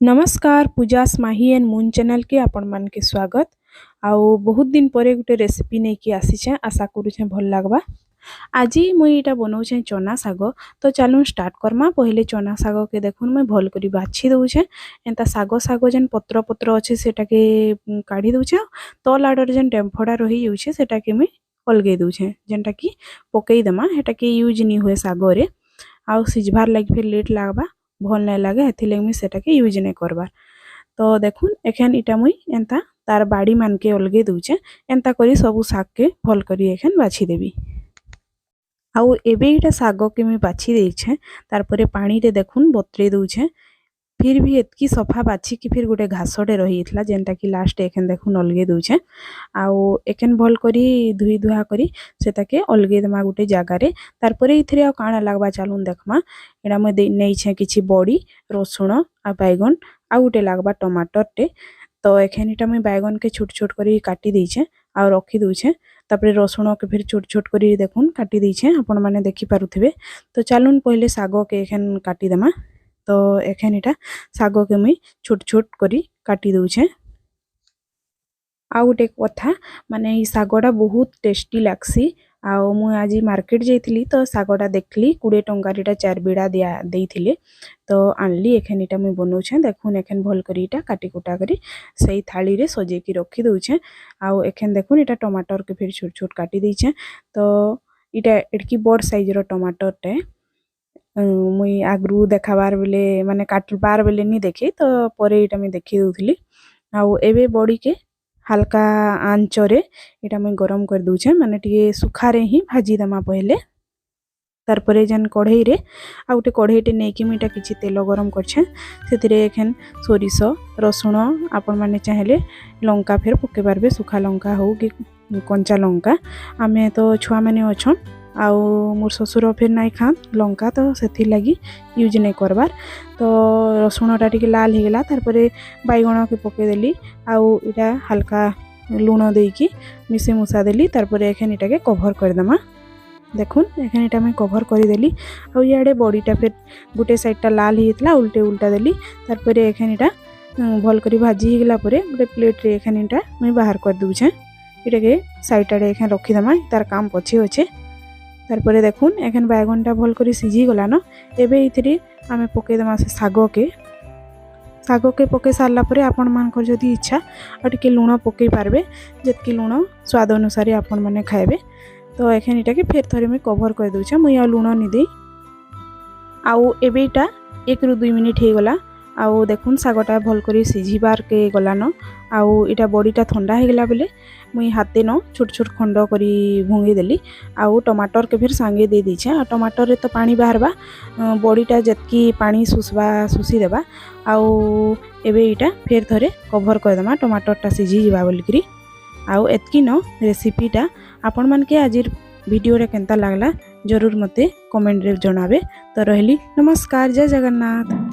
नमस्कार पूजा स्माही and moon channel के आपण मान के स्वागत। आउ बहुत दिन परे गुटे रेसिपी नहीं कि आसीछे, आशा करूछे भल लागबा। आज मुई इटा बनाऊछे चना साग। तो चलूँ स्टार्ट करमा। पहले चना साग के देखुन मुई भल करी बाछि दउछे। एंता साग साग जेन पत्र पत्र अच्छे सेटा के काढ़ी दउछे। तल आडर जेन डेम्फड़ा रही जाउछे सेटा के मुई अलगै दउछे, जेनटा कि पकई देमा। हेटा के यूज नहीं हुए साग रे, आउ सिझबार लाग फिर लेट लागबा, भल नहीं लगे, हेथि लाग मुई सेटा के यूज नहीं करबार। तो देखुन एखन इटा मुई एंता तार बाड़ी मान के अलगे दउछे। एंता करी सबु साग के भल करी एखन बाछि देबी। आउ एबे इटा साग के मुई बाछि देइछे, तार परे पानी रे देखुन बतरे दउछे। फिर भी एतकी सफा बाछि कि फिर गोटे घासटे रही इतला, जेनटा कि लास्ट एखन देखुन अलगे दउछे। आउ एखन भल करी धुई धुआ करी सेता के अलगे दमा गोटे जगह रे। तार परे इथरे आ काणा लागबा चालुन देखमा। एडा म नेइछे किछि बड़ी, रसुण आ बैगन, आ गोटे लागबा टमाटर टे। तो एखन इटा मैं बैगन के छोट छोट करी काटी देइछे आ रखी दउछे। तापरे रसुण के फिर छोट छोट करी देखुन काटी देइछे, आपण माने देखि पारुथिबे। तो चलुन पहले साग के एखन काटी देमा। तो एखन इटा साग के मुई छोट छोट करी काटी दउछे। आ गोटे कथा माने ई सागटा बहुत टेस्टी लागसी। आउ मु आज मार्केट जाइथिली तो सागटा देखली 20 टंकार इटा 4 बिड़ा दिया देइथिले। तो आनली एखन इटा मुई बनौछे। देखुन एखन भल करी इटा काटी कुटा करी सही थाली रे सजे की रखी दउछे। आउ एखन देखुन इटा टमाटर के फिर छोट छोट काटी देइछे। तो इटा एडकी बड़ साइज रो टमाटर टे। मुई आगरू देखाबार बेले माने काटबार बेले नी देखी, तो परे इटा मैं देखी दउथिली। आउ एबे बड़ी के हल्का आंच रे इटा मैं गरम कर दउछे, माने टिके सुखा रे ही भाजी दमा पहले। तार परे जेन कढ़ई रे आ गोटे कढ़ईटे नहीं कि इटा किछि तेल गरम करछे। सेतिरे एखन सोरिष, रसुण, आपण माने चाहेले लंका फिर पके पारबे, सुखा लंका हो कि कंचा लंका। आमे तो छुआ माने अछन, आउ मोर ससुर फिर नाई खान लंका, तो सेथि लगी यूज नहीं करबार। तो रसुणटा टिके लाल हो गला, तार परे बैगण के पके देली। आउ इटा हल्का लूण देकी मिसे मुसा देली। तार परे एखन इटा के कवर कर दमा। देखुन एखन इटा मैं कवर कर देली। आउ याडे बड़ीटा फिर गोटे साइडटा लाल होइतला, उल्टे उल्टा देली। तार परे एखन इटा भल करी भाजी हो गला परे गोटे प्लेट रे एखन इटा मैं बाहर कर दूछे। इटा के साइड आडे एखन रखी दमा, तार काम पछे होछे। तार परे देखुन एखन बैगनटा भल करी सिझी गला न। एबे इथिरे आमे पके दमा से साग के पके सारला परे आपण मानकर जदी इच्छा आ टिके लूण पके पारबे, जेतकी लूण स्वाद अनुसार आपण माने खाइबे। तो एखन इटा के फिर थरे मैं कवर कर दूछे, मुई आ लूण नि देई। आउ एबे इटा 1 रु 2 मिनिट हे गला। आउ देखुन सागटा भल करी सिझीबार के गला न। आउ इटा बड़ीटा ठंडा हे गला बेले मुई हाथे न छोट छोट खंड करी भंगी देली। आउ टमाटर के फिर सांगे दे दीछे। आ टमाटर रे तो पानी बाहरबा, बड़ीटा जेतकी पानी सुसबा सुसी देबा। आउ एबे इटा फिर थरे कवर कर दमा, टमाटरटा सिझी जिबा बोलिकरी। आउ एतकी न रेसिपीटा आपण मान के आज वीडियो रे केनता लागला जरूर मते कमेंट रे जणाबे। तो रहली नमस्कार, जय जगन्नाथ।